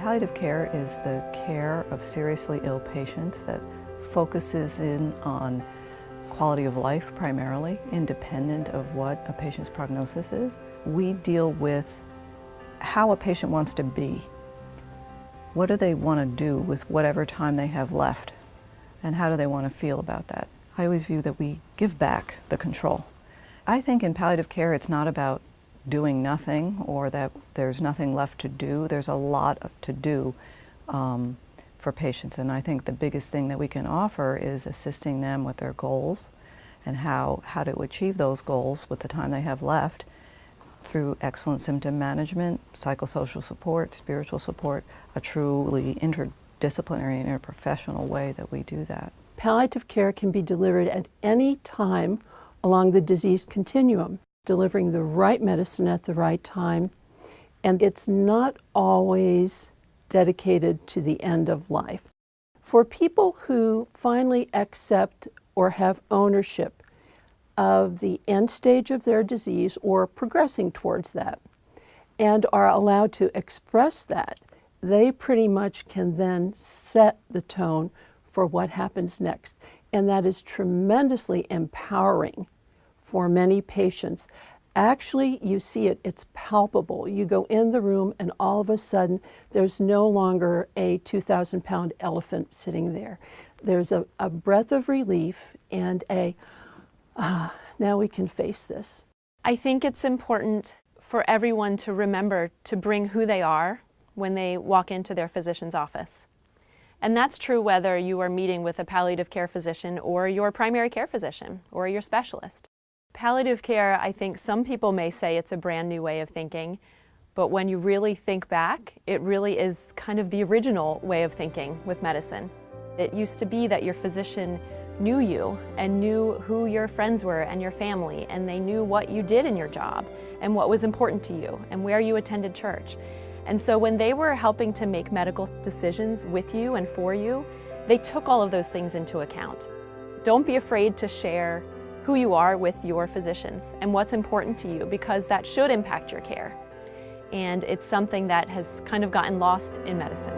Palliative care is the care of seriously ill patients that focuses in on quality of life primarily, independent of what a patient's prognosis is. We deal with how a patient wants to be. What do they want to do with whatever time they have left? And how do they want to feel about that? I always view that we give back the control. I think in palliative care it's not about doing nothing or that there's nothing left to do. There's a lot to do for patients, and I think the biggest thing that we can offer is assisting them with their goals and how to achieve those goals with the time they have left through excellent symptom management, psychosocial support, spiritual support, a truly interdisciplinary and interprofessional way that we do that. Palliative care can be delivered at any time along the disease continuum, delivering the right medicine at the right time, and it's not always dedicated to the end of life. For people who finally accept or have ownership of the end stage of their disease or progressing towards that and are allowed to express that, they pretty much can then set the tone for what happens next. And that is tremendously empowering for many patients. Actually, you see it, it's palpable. You go in the room and all of a sudden, there's no longer a 2,000-pound elephant sitting there. There's a breath of relief and now we can face this. I think it's important for everyone to remember to bring who they are when they walk into their physician's office. And that's true whether you are meeting with a palliative care physician or your primary care physician or your specialist. Palliative care, I think some people may say it's a brand new way of thinking, but when you really think back, it really is kind of the original way of thinking with medicine. It used to be that your physician knew you and knew who your friends were and your family, and they knew what you did in your job and what was important to you and where you attended church. And so when they were helping to make medical decisions with you and for you, they took all of those things into account. Don't be afraid to share who you are with your physicians and what's important to you, because that should impact your care. And it's something that has kind of gotten lost in medicine.